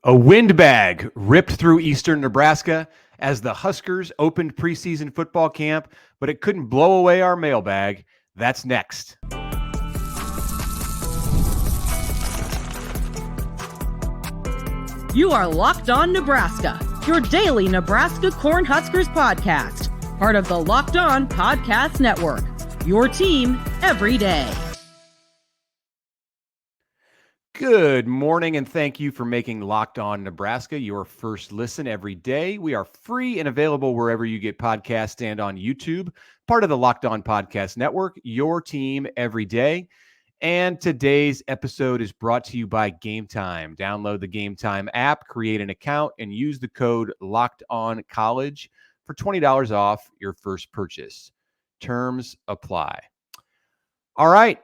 A windbag ripped through eastern Nebraska as the Huskers opened preseason football camp, but it couldn't blow away our mailbag. That's next. You are Locked On Nebraska, your daily Nebraska Cornhuskers podcast, part of the Locked On Podcast Network, your team every day. Good morning, and thank you for making Locked On Nebraska your first listen every day. We are free and available wherever you get podcasts and on YouTube, part of the Locked On Podcast Network, your team every day. And today's episode is brought to you by Game Time. Download the Game Time app, create an account, and use the code LOCKEDONCollege for $20 off your first purchase. Terms apply. All right.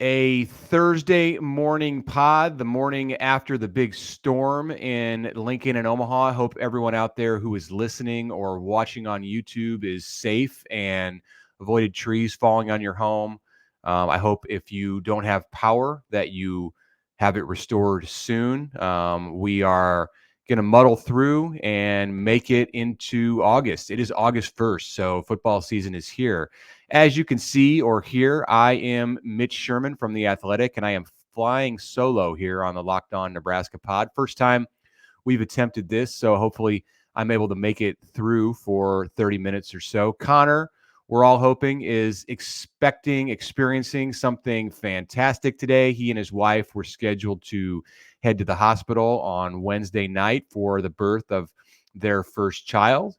A Thursday morning pod, the morning after the big storm in Lincoln and Omaha. I hope everyone out there who is listening or watching on YouTube is safe and avoided trees falling on your home. I hope if you don't have power that you have it restored soon. We are going to muddle through and make it into August. It is August 1st, so football season is here. As you can see or hear, I am Mitch Sherman from The Athletic, and I am flying solo here on the Locked On Nebraska pod. First time we've attempted this, so hopefully I'm able to make it through for 30 minutes or so. Connor, we're all hoping, is experiencing something fantastic today. He and his wife were scheduled to head to the hospital on Wednesday night for the birth of their first child.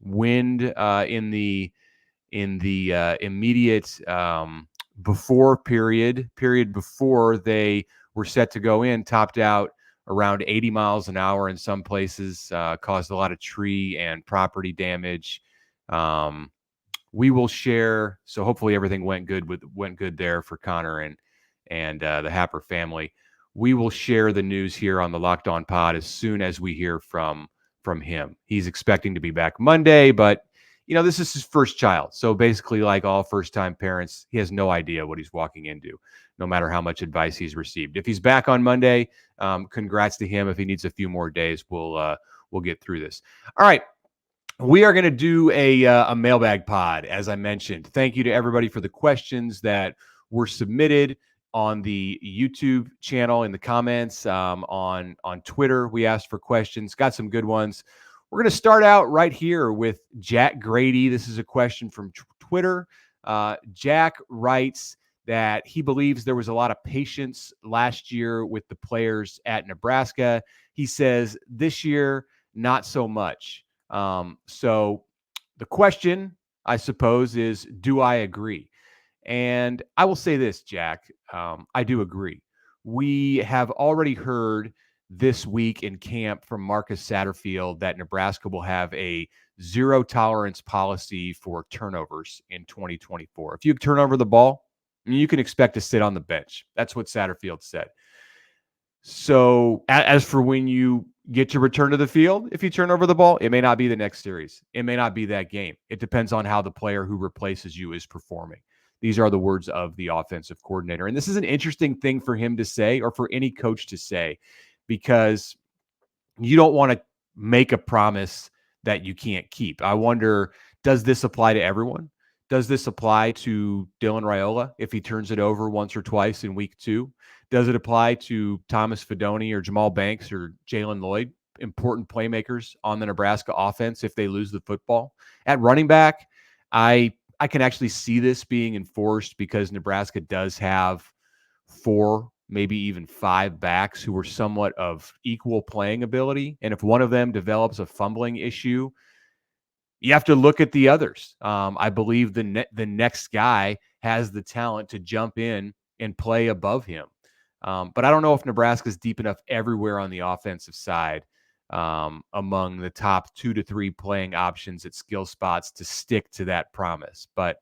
Wind in the immediate before period before they were set to go in, topped out around 80 miles an hour in some places, caused a lot of tree and property damage. We will share. So hopefully everything went good there for Connor and the Happer family. We will share the news here on the Locked On Pod as soon as we hear from him. He's expecting to be back Monday, but this is his first child. So basically, like all first-time parents, he has no idea what he's walking into, no matter how much advice he's received. If he's back on Monday, congrats to him. If he needs a few more days, we'll get through this. All right. We are going to do a mailbag pod, as I mentioned. Thank you to everybody for the questions that were submitted on the YouTube channel, in the comments, on Twitter. We asked for questions, got some good ones. We're going to start out right here with Jack Grady. This is a question from Twitter. Jack writes that he believes there was a lot of patience last year with the players at Nebraska. He says this year, not so much. So the question, I suppose, is, do I agree? And I will say this, Jack, I do agree. We have already heard this week in camp from Marcus Satterfield that Nebraska will have a zero tolerance policy for turnovers in 2024. If you turn over the ball, you can expect to sit on the bench. That's what Satterfield said. So as for when you get to return to the field, if you turn over the ball, it may not be the next series. It may not be that game. It depends on how the player who replaces you is performing. These are the words of the offensive coordinator. And this is an interesting thing for him to say, or for any coach to say, because you don't want to make a promise that you can't keep. I wonder, does this apply to everyone? Does this apply to Dylan Raiola if he turns it over once or twice in week 2? Does it apply to Thomas Fidone or Jamal Banks or Jalen Lloyd, important playmakers on the Nebraska offense, if they lose the football? At running back, I can actually see this being enforced because Nebraska does have 4, maybe even 5 backs who are somewhat of equal playing ability. And if one of them develops a fumbling issue, you have to look at the others. I believe the next guy has the talent to jump in and play above him. But I don't know if Nebraska's deep enough everywhere on the offensive side among the top 2 to 3 playing options at skill spots to stick to that promise. But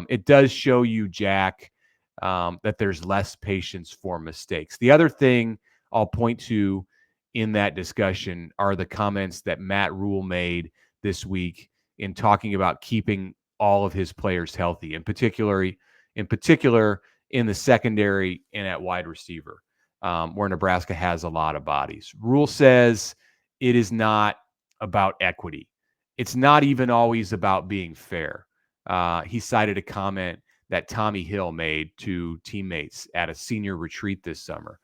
it does show you, Jack, that there's less patience for mistakes. The other thing I'll point to in that discussion are the comments that Matt Rule made this week in talking about keeping all of his players healthy, in particular in the secondary and at wide receiver. where Nebraska has a lot of bodies. Rule says it is not about equity. It's not even always about being fair. He cited a comment that Tommy Hill made to teammates at a senior retreat this summer,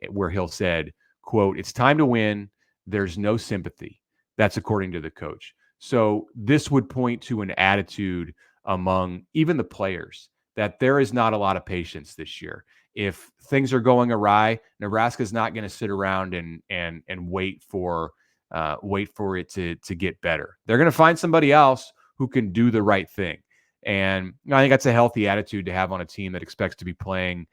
where Hill said, quote, "It's time to win. There's no sympathy." That's according to the coach. So this would point to an attitude among even the players that there is not a lot of patience this year. If things are going awry, Nebraska's not going to sit around and wait for it to get better. They're going to find somebody else who can do the right thing. And I think that's a healthy attitude to have on a team that expects to be playing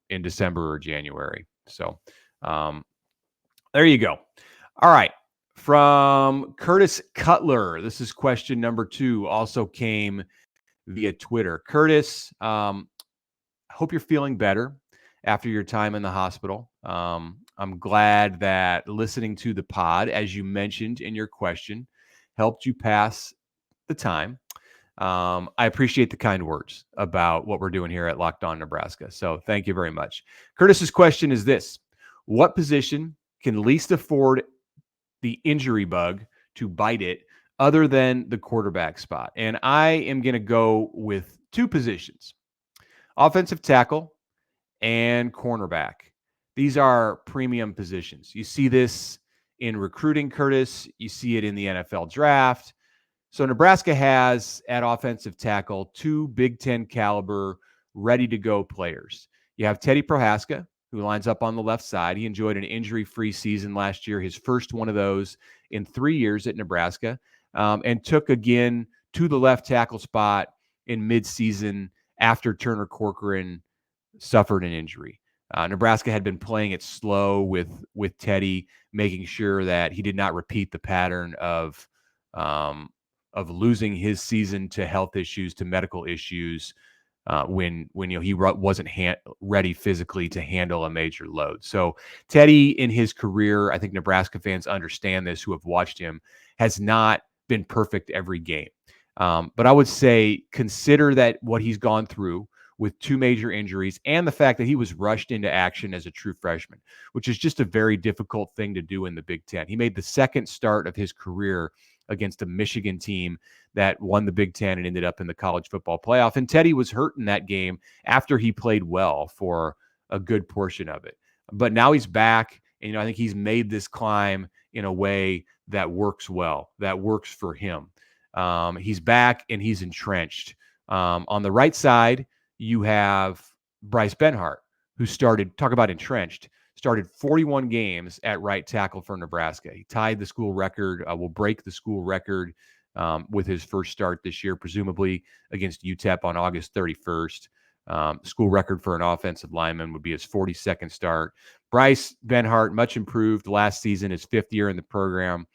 in December or January. So there you go. All right. From Curtis Cutler, this is question number 2, also came via Twitter. Curtis, hope you're feeling better after your time in the hospital. I'm glad that listening to the pod, as you mentioned in your question, helped you pass the time. I appreciate the kind words about what we're doing here at Locked On Nebraska. So thank you very much. Curtis's question is this: what position can least afford the injury bug to bite it other than the quarterback spot? And I am going to go with 2 positions: offensive tackle and cornerback. These are premium positions. You see this in recruiting, Curtis. You see it in the NFL draft. So Nebraska has at offensive tackle 2 Big Ten caliber ready-to-go players. You have Teddy Prohaska, who lines up on the left side. He enjoyed an injury-free season last year, his first one of those in 3 years at Nebraska, and took again to the left tackle spot in midseason after Turner Corcoran suffered an injury. Nebraska had been playing it slow with Teddy, making sure that he did not repeat the pattern of losing his season to health issues, to medical issues, when he wasn't ready physically to handle a major load. So Teddy in his career, I think Nebraska fans understand this who have watched him, has not been perfect every game. But I would say consider that what he's gone through with 2 major injuries and the fact that he was rushed into action as a true freshman, which is just a very difficult thing to do in the Big Ten. He made the second start of his career against a Michigan team that won the Big Ten and ended up in the college football playoff. And Teddy was hurt in that game after he played well for a good portion of it. But now he's back, and I think he's made this climb in a way that works well, that works for him. He's back and he's entrenched. On the right side, you have Bryce Benhart, who talk about entrenched, started 41 games at right tackle for Nebraska. He tied the school record, will break the school record with his first start this year, presumably against UTEP on August 31st. School record for an offensive lineman would be his 42nd start. Bryce Benhart, much improved last season, his 5th year in the program.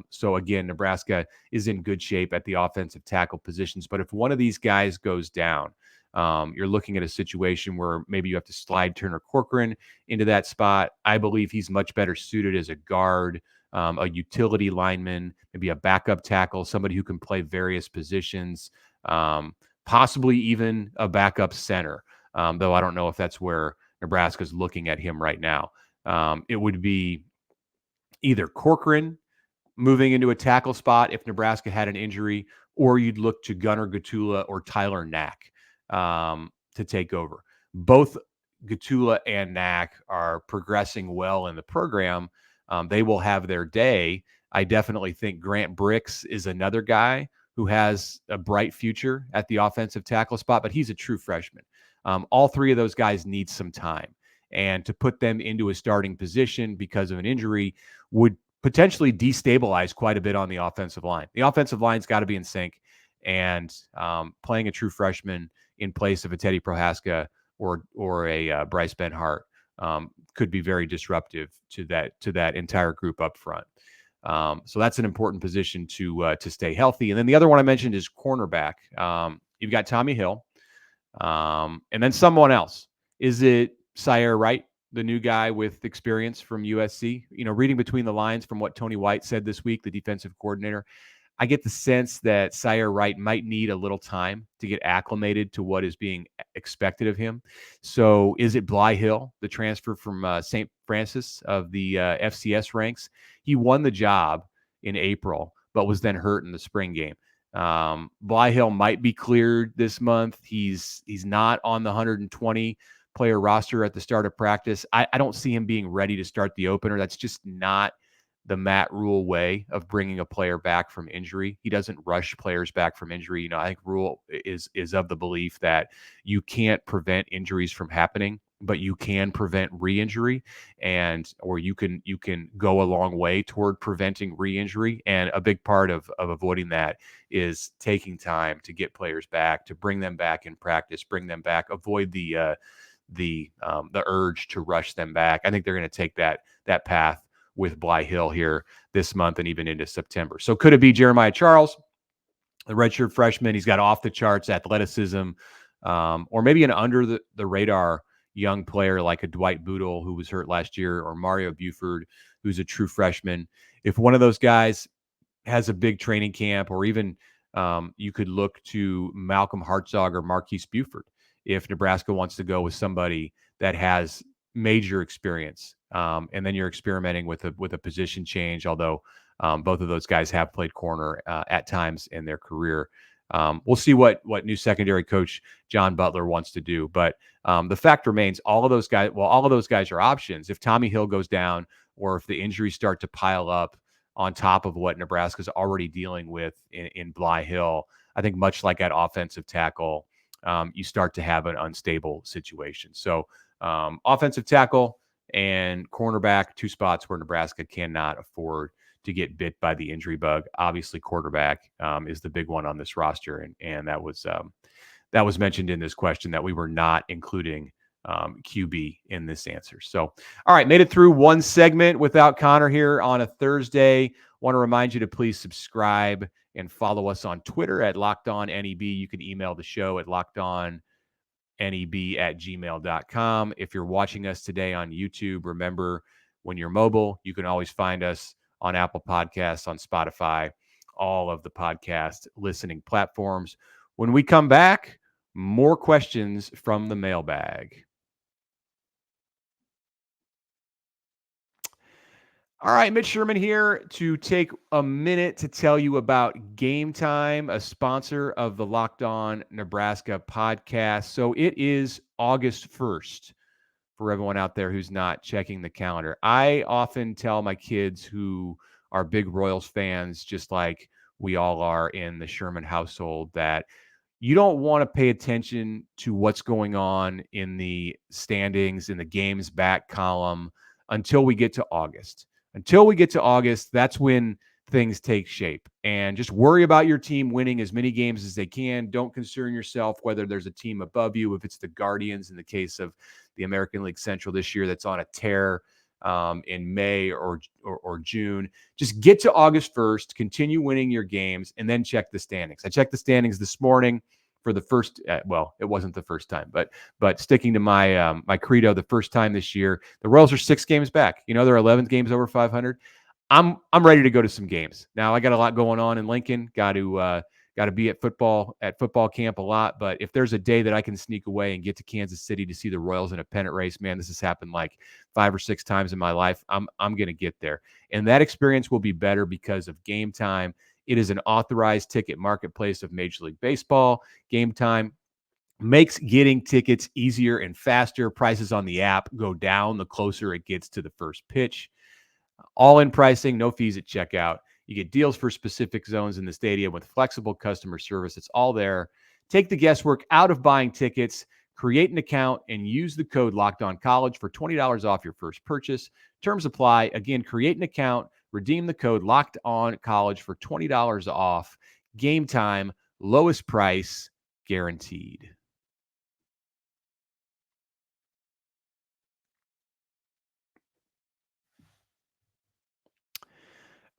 So again, Nebraska is in good shape at the offensive tackle positions. But if one of these guys goes down, you're looking at a situation where maybe you have to slide Turner Corcoran into that spot. I believe he's much better suited as a guard, a utility lineman, maybe a backup tackle, somebody who can play various positions, possibly even a backup center, though I don't know if that's where Nebraska's looking at him right now. It would be either Corcoran moving into a tackle spot if Nebraska had an injury, or you'd look to Gunnar Gatula or Tyler Knack to take over. Both Gatula and Knack are progressing well in the program. They will have their day. I definitely think Grant Bricks is another guy who has a bright future at the offensive tackle spot, but he's a true freshman. All 3 of those guys need some time. And to put them into a starting position because of an injury would potentially destabilize quite a bit on the offensive line. The offensive line's got to be in sync, and playing a true freshman in place of a Teddy Prohaska or a Bryce Benhart could be very disruptive to that entire group up front. So that's an important position to stay healthy. And then the other one I mentioned is cornerback. You've got Tommy Hill, and then someone else. Is it Syer Wright, the new guy with experience from USC? Reading between the lines from what Tony White said this week, the defensive coordinator, I get the sense that Sire Wright might need a little time to get acclimated to what is being expected of him. So is it Bly Hill, the transfer from St. Francis of the FCS ranks? He won the job in April, but was then hurt in the spring game. Bly Hill might be cleared this month. He's not on the 120 player roster at the start of practice. I don't see him being ready to start the opener. That's just not the Matt Rule way of bringing a player back from injury. He doesn't rush players back from injury. You know, I think Rule is of the belief that you can't prevent injuries from happening, but you can prevent re-injury, or you can go a long way toward preventing re-injury. And a big part of avoiding that is taking time to get players back, to bring them back in practice, bring them back, avoid the urge to rush them back. I think they're going to take that path with Bly Hill here this month and even into September. So could it be Jeremiah Charles, the redshirt freshman? He's got off the charts athleticism, or maybe an under the radar young player like a Dwight Boodle, who was hurt last year, or Mario Buford, who's a true freshman. If one of those guys has a big training camp, or even you could look to Malcolm Hartzog or Marquise Buford if Nebraska wants to go with somebody that has major experience. And then you're experimenting with a position change, although both of those guys have played corner at times in their career. We'll see what new secondary coach John Butler wants to do. But the fact remains, all of those guys are options. If Tommy Hill goes down, or if the injuries start to pile up on top of what Nebraska's already dealing with in Bly Hill, I think much like at offensive tackle, you start to have an unstable situation. So offensive tackle and cornerback, two spots where Nebraska cannot afford to get bit by the injury bug. Obviously, quarterback is the big one on this roster, and that was mentioned in this question, that we were not including QB in this answer. So, all right, made it through one segment without Connor here on a Thursday. Want to remind you to please subscribe and follow us on Twitter at LockedOnNEB. You can email the show at LockedOnNEB@gmail.com. If you're watching us today on YouTube, remember, when you're mobile, you can always find us on Apple Podcasts, on Spotify, all of the podcast listening platforms. When we come back, more questions from the mailbag. All right, Mitch Sherman here to take a minute to tell you about Game Time, a sponsor of the Locked On Nebraska podcast. So it is August 1st for everyone out there who's not checking the calendar. I often tell my kids, who are big Royals fans, just like we all are in the Sherman household, that you don't want to pay attention to what's going on in the standings, in the games back column, until we get to August. Until we get to August, that's when things take shape. And just worry about your team winning as many games as they can. Don't concern yourself whether there's a team above you, if it's the Guardians in the case of the American League Central this year that's on a tear in May or June. Just get to August 1st, continue winning your games, and then check the standings. I checked the standings this morning for the first, well, it wasn't the first time, but sticking to my my credo, the first time this year, the Royals are 6 games back. You know, they're 11 games over 500. I'm ready to go to some games. Now, I got a lot going on in Lincoln. Got to be at football camp a lot. But if there's a day that I can sneak away and get to Kansas City to see the Royals in a pennant race, man, this has happened like 5 or 6 times in my life. I'm going to get there, and that experience will be better because of Game Time. It is an authorized ticket marketplace of Major League Baseball. Game Time makes getting tickets easier and faster. Prices on the app go down the closer it gets to the first pitch. All-in pricing, no fees at checkout. You get deals for specific zones in the stadium with flexible customer service. It's all there. Take the guesswork out of buying tickets. Create an account and use the code LOCKEDONCollege for $20 off your first purchase. Terms apply. Again, create an account. Redeem the code LOCKEDONCollege for $20 off. Game Time, lowest price guaranteed.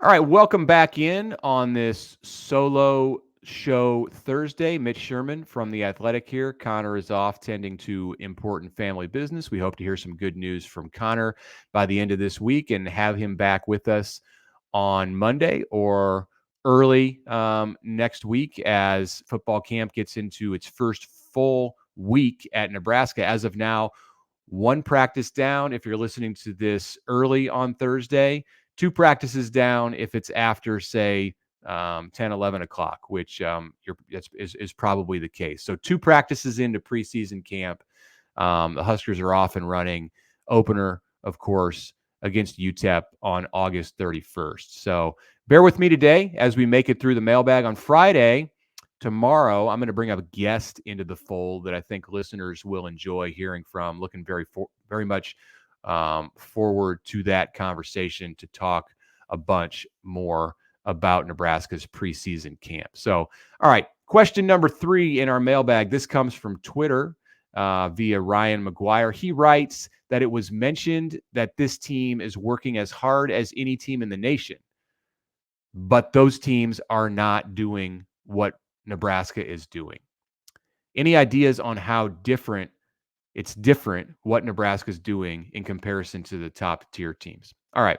All right, welcome back in on this solo show Thursday. Mitch Sherman from The Athletic here. Connor is off tending to important family business. We hope to hear some good news from Connor by the end of this week and have him back with us on Monday or early next week as football camp gets into its first full week at Nebraska. As of now, one practice down if you're listening to this early on Thursday, two practices down if it's after, say, 10, 11 o'clock, which is probably the case. So two practices into preseason camp. The Huskers are off and running. Opener, of course, against UTEP on August 31st. So bear with me today as we make it through the mailbag. On Friday, tomorrow, I'm going to bring up a guest into the fold that I think listeners will enjoy hearing from. Looking very much forward to that conversation to talk a bunch more about Nebraska's preseason camp. So, all right, question number 3 in our mailbag. This comes from Twitter via Ryan McGuire. He writes that it was mentioned that this team is working as hard as any team in the nation, but those teams are not doing what Nebraska is doing. Any ideas on how different what Nebraska is doing in comparison to the top tier teams? All right.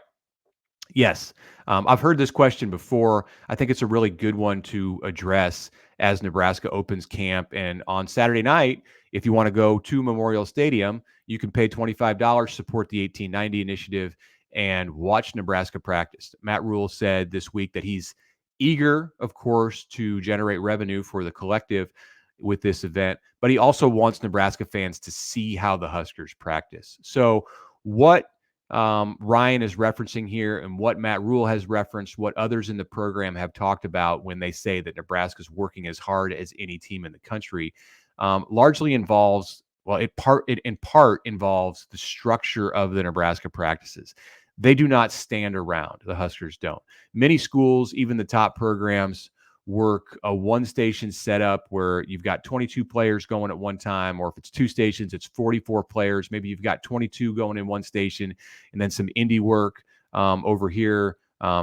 Yes. I've heard this question before. I think it's a really good one to address as Nebraska opens camp. And on Saturday night, if you want to go to Memorial Stadium, you can pay $25, support the 1890 initiative, and watch Nebraska practice. Matt Rule said this week that he's eager, of course, to generate revenue for the collective with this event, but he also wants Nebraska fans to see how the Huskers practice. So what Ryan is referencing here and what Matt Rule has referenced, what others in the program have talked about when they say that Nebraska is working as hard as any team in the country, largely involves, well, it in part involves the structure of the Nebraska practices. They do not stand around. The Huskers don't. Many schools, even the top programs, work a one-station setup where you've got 22 players going at one time, or if it's two stations, it's 44 players. Maybe you've got 22 going in one station and then some indie work over here.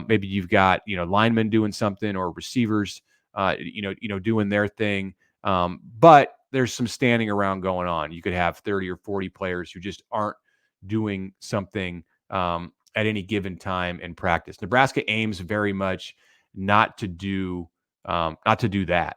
Maybe you've got, linemen doing something or receivers, doing their thing. But there's some standing around going on. You could have 30 or 40 players who just aren't doing something at any given time in practice. Nebraska aims very much not to do that.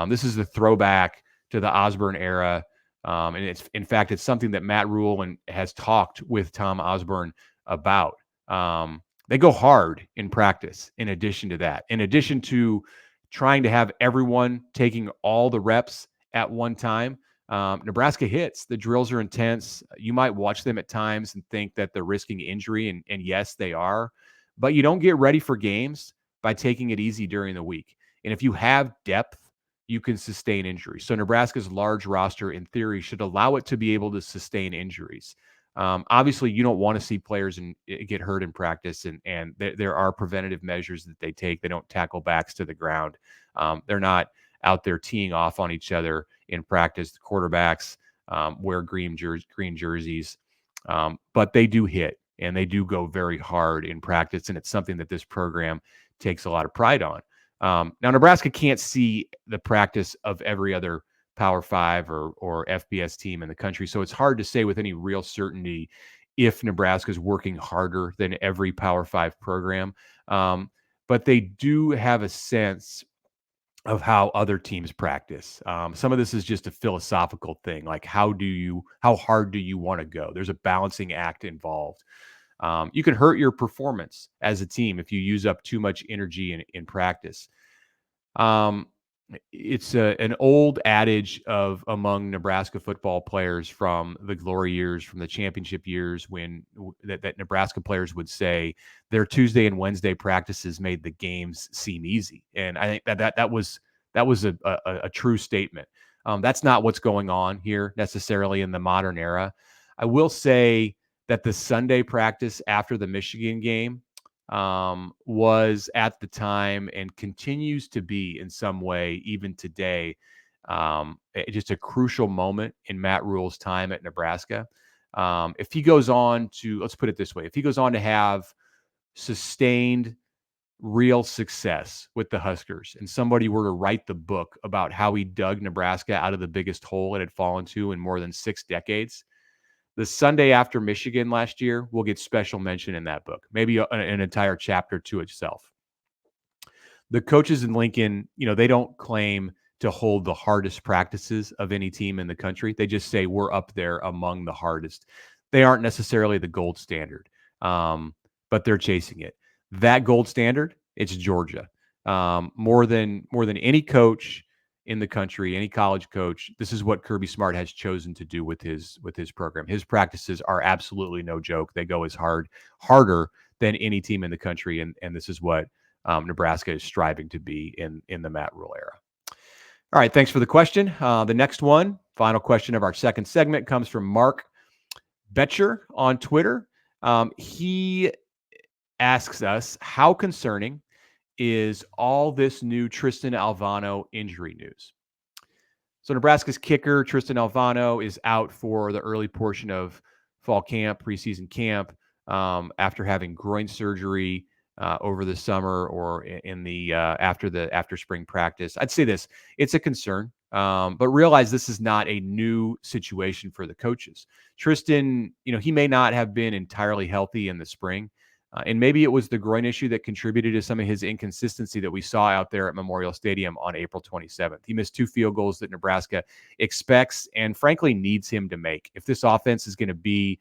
This is the throwback to the Osborne era. And it's something that Matt Rule has talked with Tom Osborne about. They go hard in practice in addition to that. In addition to trying to have everyone taking all the reps at one time, Nebraska hits. The drills are intense. You might watch them at times and think that they're risking injury, and yes, they are. But you don't get ready for games by taking it easy during the week. And if you have depth, you can sustain injuries. So Nebraska's large roster, in theory, should allow it to be able to sustain injuries. Obviously, you don't want to see players get hurt in practice, and there are preventative measures that they take. They don't tackle backs to the ground. They're not out there teeing off on each other in practice. The quarterbacks wear green jerseys, but they do hit, and they do go very hard in practice, and it's something that this program takes a lot of pride on. Now, Nebraska can't see the practice of every other Power 5 or FBS team in the country, so it's hard to say with any real certainty if Nebraska is working harder than every Power 5 program. But they do have a sense of how other teams practice. Some of this is just a philosophical thing, like how hard do you want to go? There's a balancing act involved. You can hurt your performance as a team if you use up too much energy in practice. It's an old adage among Nebraska football players from the glory years, from the championship years, when that Nebraska players would say their Tuesday and Wednesday practices made the games seem easy, and I think that was a true statement. That's not what's going on here necessarily in the modern era. I will say that the Sunday practice after the Michigan game was at the time and continues to be in some way, even today, just a crucial moment in Matt Rule's time at Nebraska. If he goes on to, let's put it this way, if he goes on to have sustained real success with the Huskers and somebody were to write the book about how he dug Nebraska out of the biggest hole it had fallen to in more than 6 decades, the Sunday after Michigan last year will get special mention in that book, maybe an entire chapter to itself. the coaches in Lincoln, they don't claim to hold the hardest practices of any team in the country. They just say we're up there among the hardest. They aren't necessarily the gold standard, but they're chasing it. That gold standard, it's Georgia. More than any coach in the country, any college coach, this is what Kirby Smart has chosen to do with his program. His practices are absolutely no joke. They go as harder than any team in the country, and this is what Nebraska is striving to be in the Matt Rhule era. All right, thanks for the question. The next one, final question of our second segment, comes from Mark Betcher on Twitter. He asks us, how concerning is all this new Tristan Alvano injury news? So Nebraska's kicker, Tristan Alvano, is out for the early portion of fall camp, preseason camp, after having groin surgery over the summer or in the after spring practice. I'd say this: it's a concern, but realize this is not a new situation for the coaches. Tristan, he may not have been entirely healthy in the spring. And maybe it was the groin issue that contributed to some of his inconsistency that we saw out there at Memorial Stadium on April 27th. He missed 2 field goals that Nebraska expects and frankly needs him to make. If this offense is going to be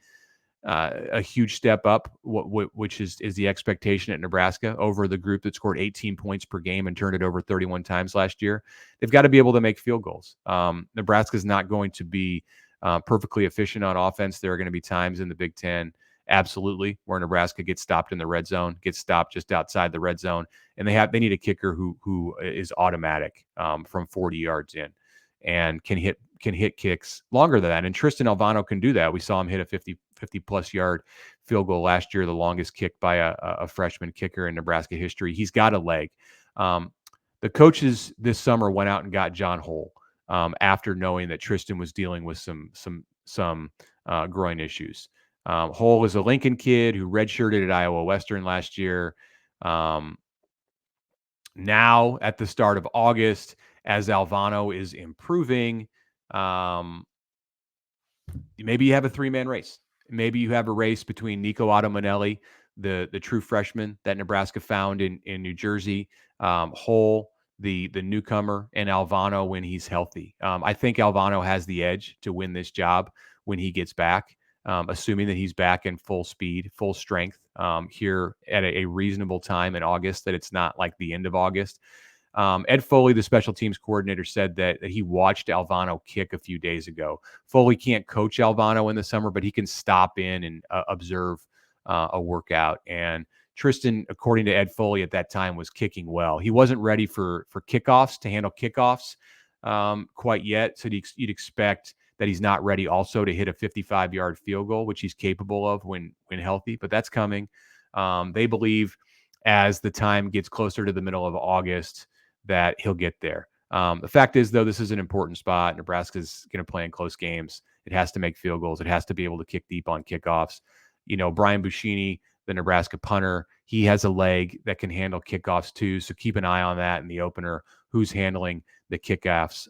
a huge step up, which is the expectation at Nebraska over the group that scored 18 points per game and turned it over 31 times last year, they've got to be able to make field goals. Nebraska is not going to be perfectly efficient on offense. There are going to be times in the Big Ten, absolutely, where Nebraska gets stopped in the red zone, gets stopped just outside the red zone, and they need a kicker who is automatic from 40 yards in and can hit kicks longer than that. And Tristan Alvano can do that. We saw him hit a 50 plus yard field goal last year, the longest kick by a freshman kicker in Nebraska history. He's got a leg. The coaches this summer went out and got John Hole after knowing that Tristan was dealing with some groin issues. Hole is a Lincoln kid who redshirted at Iowa Western last year. Now at the start of August, as Alvano is improving, maybe you have a 3-man race. Maybe you have a race between Nico Otto-Manelli, the true freshman that Nebraska found in New Jersey, Hole, the newcomer, and Alvano when he's healthy. I think Alvano has the edge to win this job when he gets back, assuming that he's back in full speed, full strength here at a reasonable time in August, that it's not like the end of August. Ed Foley, the special teams coordinator, said that he watched Alvano kick a few days ago. Foley can't coach Alvano in the summer, but he can stop in and observe a workout. And Tristan, according to Ed Foley at that time, was kicking well. He wasn't ready for kickoffs, to handle kickoffs quite yet. So you'd expect that he's not ready also to hit a 55-yard field goal, which he's capable of when healthy, but that's coming. They believe as the time gets closer to the middle of August that he'll get there. The fact is, though, this is an important spot. Nebraska's going to play in close games. It has to make field goals. It has to be able to kick deep on kickoffs. Brian Buschini, the Nebraska punter, he has a leg that can handle kickoffs too. So keep an eye on that in the opener. Who's handling the kickoffs?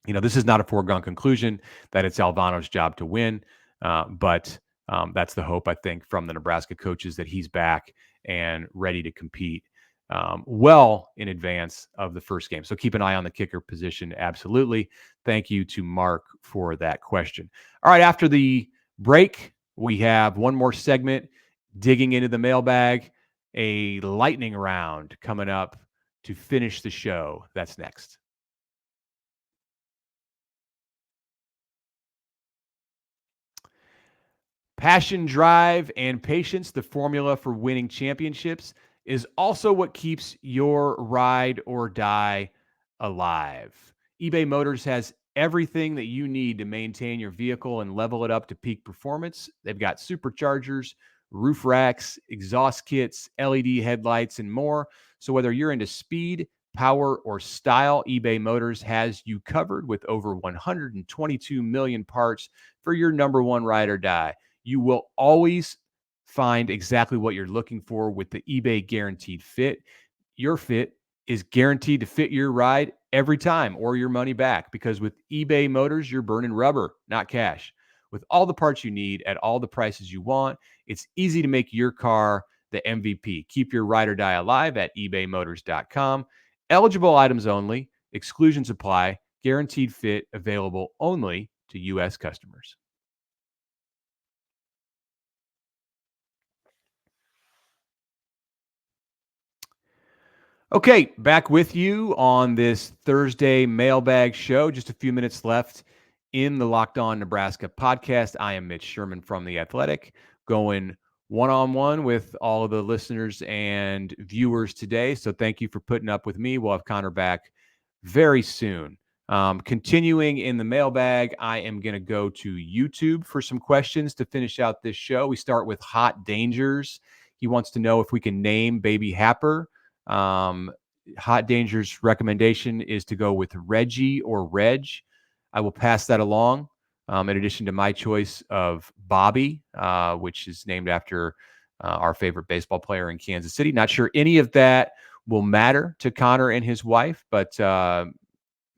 This is not a foregone conclusion that it's Alvano's job to win, but that's the hope, I think, from the Nebraska coaches, that he's back and ready to compete well in advance of the first game. So keep an eye on the kicker position. Absolutely. Thank you to Mark for that question. All right. After the break, we have one more segment, digging into the mailbag, a lightning round coming up to finish the show. That's next. Passion, drive, and patience, the formula for winning championships, is also what keeps your ride or die alive. eBay Motors has everything that you need to maintain your vehicle and level it up to peak performance. They've got superchargers, roof racks, exhaust kits, LED headlights, and more. So whether you're into speed, power, or style, eBay Motors has you covered with over 122 million parts for your number one ride or die. You will always find exactly what you're looking for with the eBay Guaranteed Fit. Your fit is guaranteed to fit your ride every time, or your money back, because with eBay Motors, you're burning rubber, not cash. With all the parts you need at all the prices you want, it's easy to make your car the MVP. Keep your ride or die alive at ebaymotors.com. Eligible items only. Exclusions apply. Guaranteed fit. Available only to U.S. customers. Okay, back with you on this Thursday mailbag show. Just a few minutes left in the Locked On Nebraska podcast. I am Mitch Sherman from The Athletic, going one-on-one with all of the listeners and viewers today. So thank you for putting up with me. We'll have Connor back very soon. Continuing in the mailbag, I am going to go to YouTube for some questions to finish out this show. We start with Hot Dangers. He wants to know if we can name baby Happer. Hot Danger's recommendation is to go with Reggie or Reg. I will pass that along. In addition to my choice of Bobby, which is named after our favorite baseball player in Kansas City. Not sure any of that will matter to Connor and his wife, but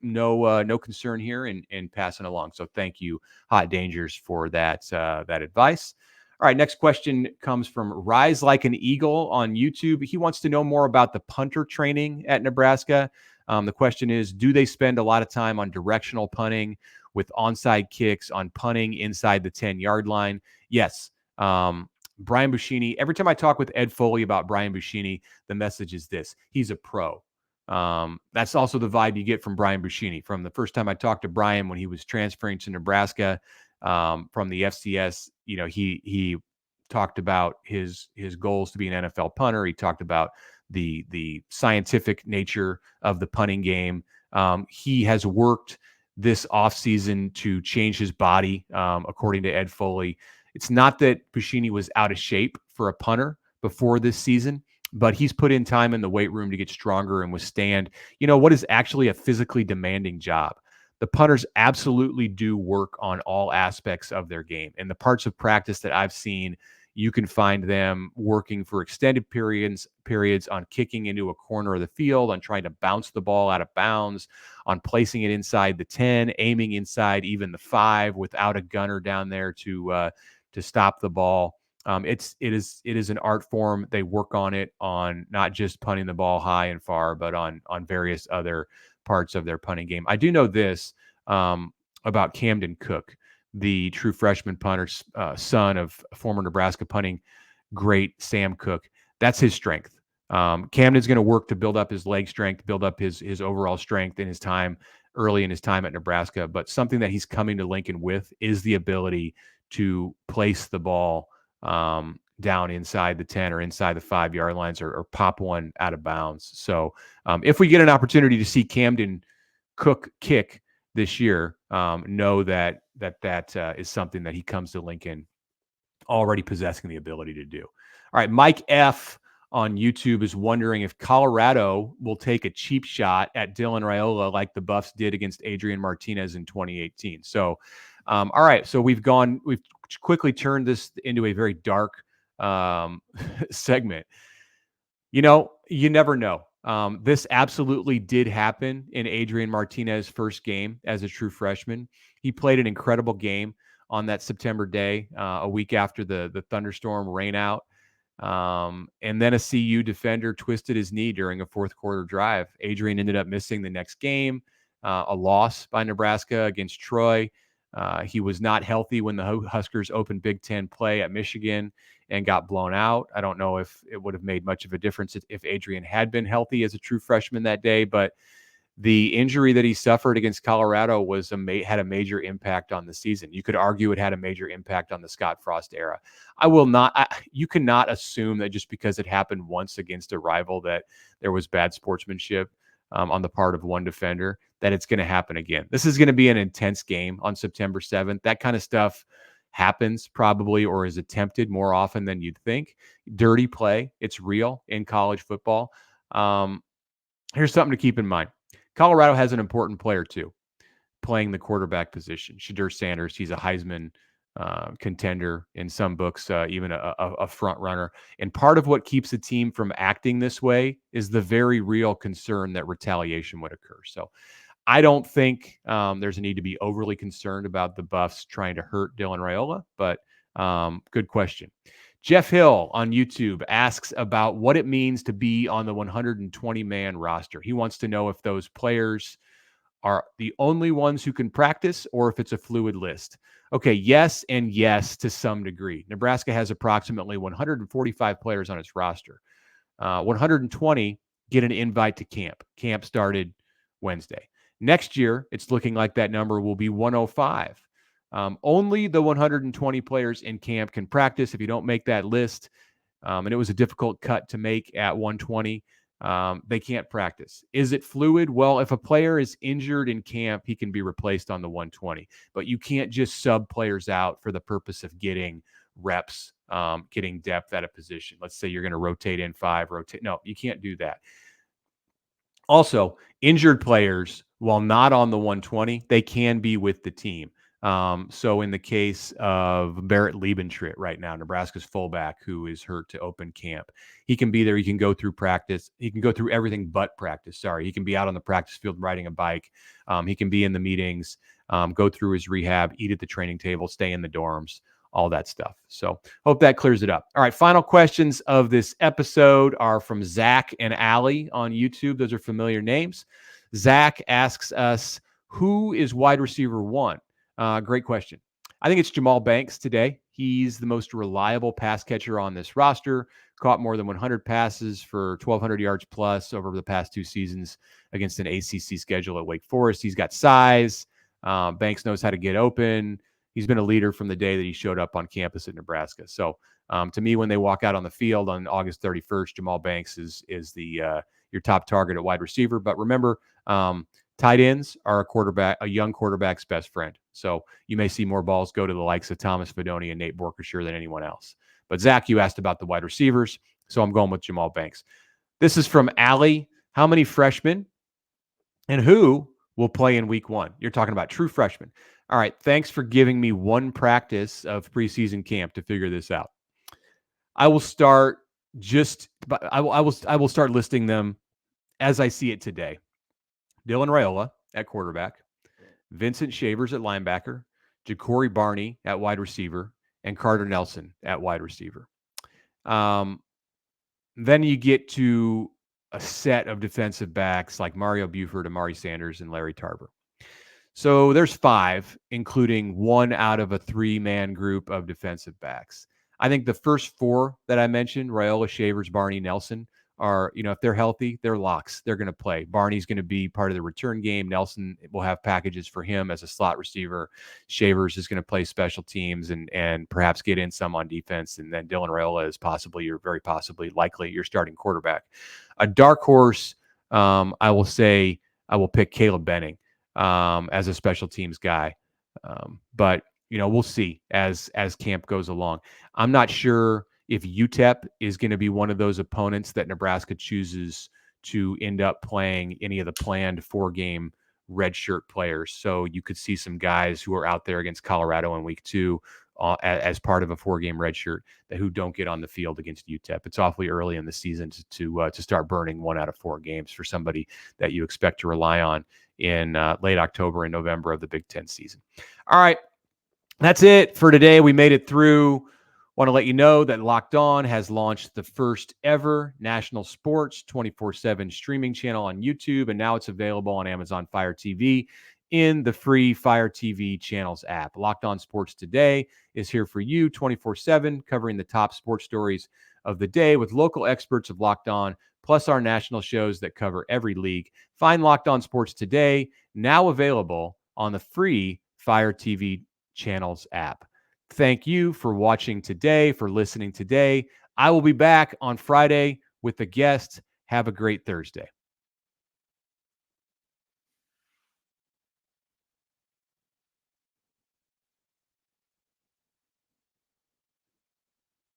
no concern here in passing along. So thank you, Hot Dangers, for that advice. All right, next question comes from Rise Like an Eagle on YouTube. He wants to know more about the punter training at Nebraska. The question is, do they spend a lot of time on directional punting with onside kicks, on punting inside the 10-yard line? Yes. Brian Buschini, every time I talk with Ed Foley about Brian Buschini, the message is this: he's a pro. That's also the vibe you get from Brian Buschini. From the first time I talked to Brian when he was transferring to Nebraska from the FCS, he talked about his goals to be an NFL punter. He talked about the scientific nature of the punting game. He has worked this offseason to change his body, according to Ed Foley. It's not that Buschini was out of shape for a punter before this season, but he's put in time in the weight room to get stronger and withstand, what is actually a physically demanding job. The punters absolutely do work on all aspects of their game. And the parts of practice that I've seen, you can find them working for extended periods on kicking into a corner of the field, on trying to bounce the ball out of bounds, on placing it inside the 10, aiming inside even the 5 without a gunner down there to stop the ball. It is an art form. They work on it on not just punting the ball high and far, but on various other parts of their punting game. I do know this about Camden Cook, the true freshman punter, son of former Nebraska punting great Sam Cook. That's his strength. Camden's going to work to build up his leg strength, build up his overall strength in his time early in his time at Nebraska. But something that he's coming to Lincoln with is the ability to place the ball down inside the 10 or inside the 5-yard lines, or pop one out of bounds. So if we get an opportunity to see Camden Cook kick this year, know that is something that he comes to Lincoln already possessing the ability to do. All right, Mike F. on YouTube is wondering if Colorado will take a cheap shot at Dylan Raiola like the Buffs did against Adrian Martinez in 2018. So, all right, so we've quickly turned this into a very dark segment. You never know. This absolutely did happen in Adrian Martinez's first game as a true freshman. He played an incredible game on that September day, a week after the thunderstorm rain out. And then a CU defender twisted his knee during a fourth quarter drive. Adrian ended up missing the next game, a loss by Nebraska against Troy. He was not healthy when the Huskers opened Big Ten play at Michigan and got blown out. I don't know if it would have made much of a difference if Adrian had been healthy as a true freshman that day, but the injury that he suffered against Colorado had a major impact on the season. You could argue it had a major impact on the Scott Frost era. You cannot assume that just because it happened once against a rival that there was bad sportsmanship on the part of one defender, that it's going to happen again. This is going to be an intense game on September 7th. That kind of stuff happens probably, or is attempted more often than you'd think. Dirty play. It's real in college football. Here's something to keep in mind. Colorado has an important player too, playing the quarterback position. Shedeur Sanders, he's a Heisman contender in some books, even a front runner. And part of what keeps the team from acting this way is the very real concern that retaliation would occur. So I don't think there's a need to be overly concerned about the Buffs trying to hurt Dylan Raiola, but good question. Jeff Hill on YouTube asks about what it means to be on the 120-man roster. He wants to know if those players are the only ones who can practice or if it's a fluid list. Okay, yes and yes to some degree. Nebraska has approximately 145 players on its roster. 120 get an invite to camp. Camp started Wednesday. Next year, it's looking like that number will be 105. Only the 120 players in camp can practice. If you don't make that list, and it was a difficult cut to make at 120, they can't practice. Is it fluid? Well, if a player is injured in camp, he can be replaced on the 120. But you can't just sub players out for the purpose of getting reps, getting depth at a position. Let's say you're going to rotate in 5, rotate. No, you can't do that. Also, injured players, while not on the 120, they can be with the team. So in the case of Barrett Liebentritt right now, Nebraska's fullback who is hurt to open camp, he can be there. He can go through practice. He can go through everything but practice. Sorry. He can be out on the practice field riding a bike. He can be in the meetings, go through his rehab, eat at the training table, stay in the dorms, all that stuff. So hope that clears it up. All right. Final questions of this episode are from Zach and Allie on YouTube. Those are familiar names. Zach asks us, who is wide receiver 1? Great question. I think it's Jamal Banks today. He's the most reliable pass catcher on this roster. Caught more than 100 passes for 1,200 yards plus over the past 2 seasons against an ACC schedule at Wake Forest. He's got size. Banks knows how to get open. He's been a leader from the day that he showed up on campus at Nebraska. So to me, when they walk out on the field on August 31st, Jamal Banks is the your top target at wide receiver. But remember, tight ends are a young quarterback's best friend. So you may see more balls go to the likes of Thomas Fidone and Nate Borkashire than anyone else. But Zach, you asked about the wide receivers, so I'm going with Jamal Banks. This is from Allie. How many freshmen and who will play in week 1? You're talking about true freshmen. All right. Thanks for giving me one practice of preseason camp to figure this out. I will start I will start listing them as I see it today. Dylan Raiola at quarterback, Vincent Shavers at linebacker, Ja'Cory Barney at wide receiver, and Carter Nelson at wide receiver. Then you get to a set of defensive backs like Mario Buford, Amari Sanders, and Larry Tarver. So there's 5, including 1 out of a 3-man group of defensive backs. I think the first 4 that I mentioned, Raiola, Shavers, Barney, Nelson, are, if they're healthy, they're locks. They're going to play. Barney's going to be part of the return game. Nelson will have packages for him as a slot receiver. Shavers is going to play special teams and perhaps get in some on defense. And then Dylan Raiola is very possibly likely your starting quarterback. A dark horse, I will pick Caleb Benning as a special teams guy. But we'll see as camp goes along. I'm not sure if UTEP is going to be one of those opponents that Nebraska chooses to end up playing any of the planned 4-game redshirt players. So you could see some guys who are out there against Colorado in week 2 as part of a 4-game redshirt who don't get on the field against UTEP. It's awfully early in the season to start burning 1 out of 4 games for somebody that you expect to rely on in late October and November of the Big Ten season. All right, that's it for today. We made it through. Want to let you know that Locked On has launched the first ever national sports 24/7 streaming channel on YouTube, and now it's available on Amazon Fire TV in the free Fire TV channels app. Locked On Sports Today is here for you 24/7, covering the top sports stories of the day with local experts of Locked On, plus our national shows that cover every league. Find Locked On Sports Today, now available on the free Fire TV channels app. Thank you for watching today, for listening today. I will be back on Friday with a guest. Have a great Thursday.